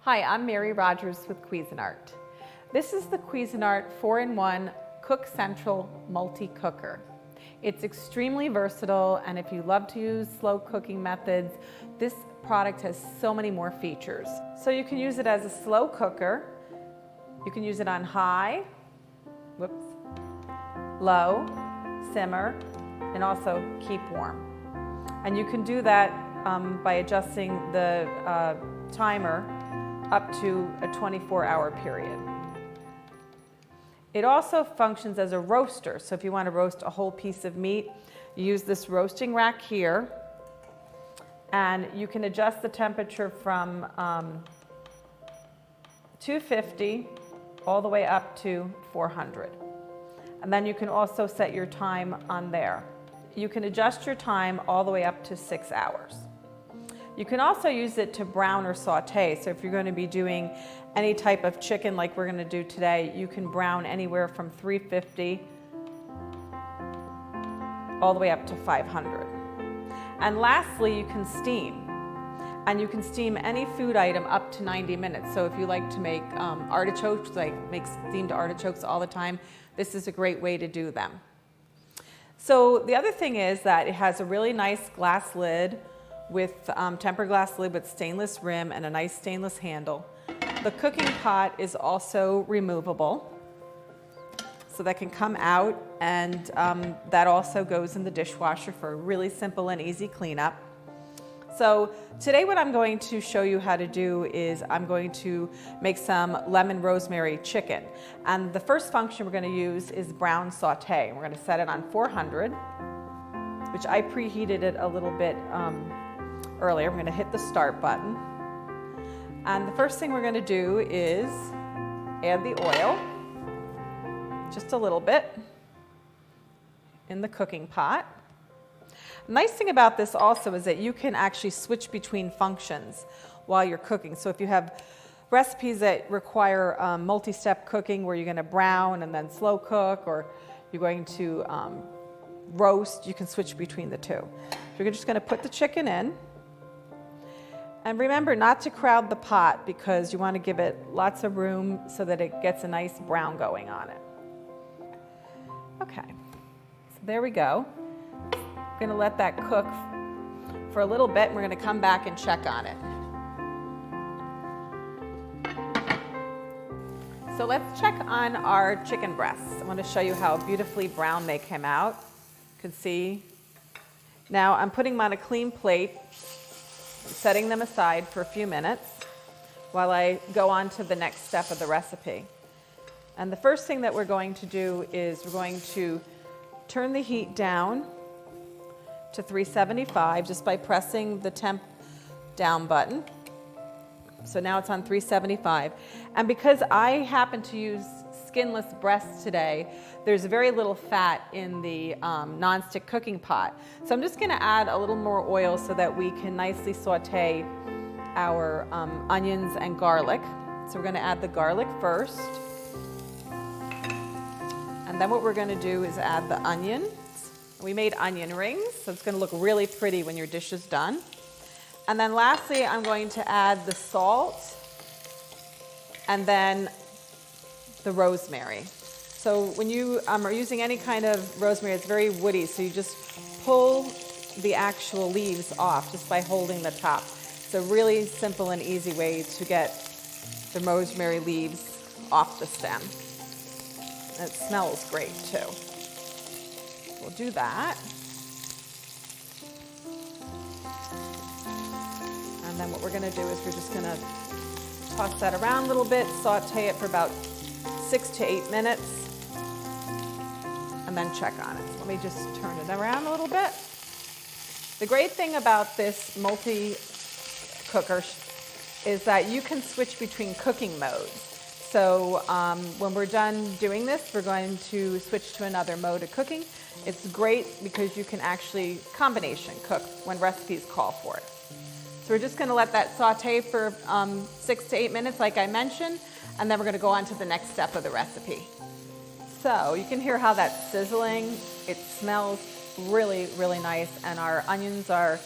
Hi, I'm Mary Rogers with Cuisinart. This is the Cuisinart 4-in-1 Cook Central Multi-Cooker. It's extremely versatile, and if you love to use slow cooking methods, this product has so many more features. So you can use it as a slow cooker, you can use it on high, low, simmer, and also keep warm. And you can do that by adjusting the timer up to a 24-hour period. It also functions as a roaster, so if you want to roast a whole piece of meat, you use this roasting rack here, and you can adjust the temperature from 250 all the way up to 400. And then you can also set your time on there. You can adjust your time all the way up to 6 hours. You can also use it to brown or saute. So if you're going to be doing any type of chicken like we're going to do today, you can brown anywhere from 350 all the way up to 500. And lastly, you can steam. And you can steam any food item up to 90 minutes. So if you like to make artichokes, like make steamed artichokes all the time, this is a great way to do them. So the other thing is that it has a really nice glass lid with tempered glass lid with stainless rim and a nice stainless handle. The cooking pot is also removable, so that can come out, and that also goes in the dishwasher for a really simple and easy cleanup. So today what I'm going to show you how to do is I'm going to make some lemon rosemary chicken. And the first function we're going to use is brown saute. We're going to set it on 400, which I preheated it a little bit earlier. We're going to hit the start button. And the first thing we're going to do is add the oil, just a little bit, in the cooking pot. The nice thing about this also is that you can actually switch between functions while you're cooking. So if you have recipes that require multi-step cooking where you're going to brown and then slow cook, or you're going to roast, you can switch between the two. So you're just going to put the chicken in. And remember not to crowd the pot, because you want to give it lots of room so that it gets a nice brown going on it. Okay, so there we go. We're going to let that cook for a little bit, and we're going to come back and check on it. So let's check on our chicken breasts. I want to show you how beautifully brown they came out. You can see. Now I'm putting them on a clean plate, setting them aside for a few minutes while I go on to the next step of the recipe. And the first thing that we're going to do is we're going to turn the heat down to 375 just by pressing the temp down button. So now it's on 375. And because I happen to use skinless breasts today, there's very little fat in the nonstick cooking pot. So I'm just going to add a little more oil so that we can nicely saute our onions and garlic. So we're going to add the garlic first. And then what we're going to do is add the onions. We made onion rings, so it's going to look really pretty when your dish is done. And then lastly, I'm going to add the salt and then the rosemary. So when you are using any kind of rosemary, it's very woody, so you just pull the actual leaves off just by holding the top. It's a really simple and easy way to get the rosemary leaves off the stem. And it smells great too. We'll do that. And then what we're going to do is we're just going to toss that around a little bit, saute it for about 6 to 8 minutes, and then check on it. So let me just turn it around a little bit. The great thing about this multi-cooker is that you can switch between cooking modes. So when we're done doing this, we're going to switch to another mode of cooking. It's great because you can actually combination cook when recipes call for it. So we're just going to let that saute for 6 to 8 minutes like I mentioned, and then we're going to go on to the next step of the recipe. So you can hear how that's sizzling. It smells really, really nice, and our onions are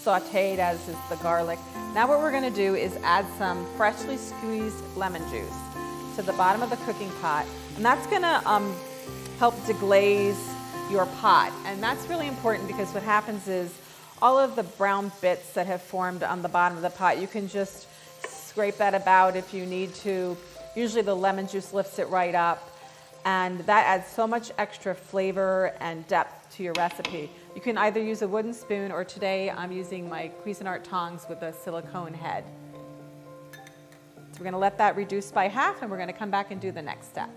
sauteed, as is the garlic. Now what we're going to do is add some freshly squeezed lemon juice to the bottom of the cooking pot, and that's going to help deglaze your pot. And that's really important because what happens is all of the brown bits that have formed on the bottom of the pot, you can just scrape that about if you need to. Usually the lemon juice lifts it right up, and that adds so much extra flavor and depth to your recipe. You can either use a wooden spoon, or today I'm using my Cuisinart tongs with a silicone head. So we're going to let that reduce by half, and we're going to come back and do the next step.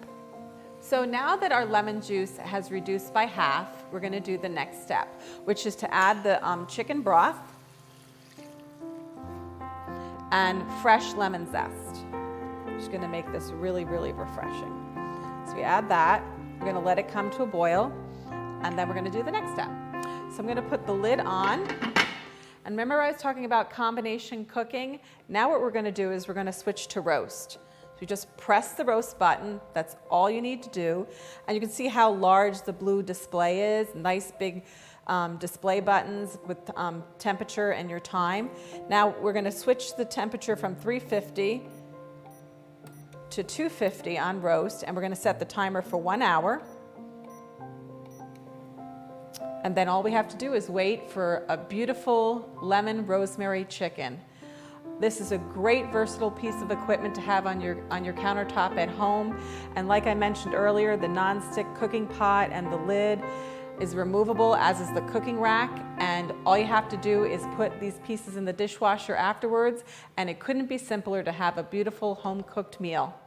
So now that our lemon juice has reduced by half, we're going to do the next step, which is to add the chicken broth and fresh lemon zest. Just going to make this really, really refreshing. So we add that, we're going to let it come to a boil, and then we're going to do the next step. So I'm going to put the lid on, and remember I was talking about combination cooking? Now what we're going to do is we're going to switch to roast. So you just press the roast button, that's all you need to do, and you can see how large the blue display is, nice big display buttons with temperature and your time. Now we're going to switch the temperature from 350 to 250 on roast, and we're going to set the timer for 1 hour. And then all we have to do is wait for a beautiful lemon rosemary chicken. This is a great versatile piece of equipment to have on your countertop at home. And like I mentioned earlier, the non-stick cooking pot and the lid is removable, as is the cooking rack, and all you have to do is put these pieces in the dishwasher afterwards, and it couldn't be simpler to have a beautiful home-cooked meal.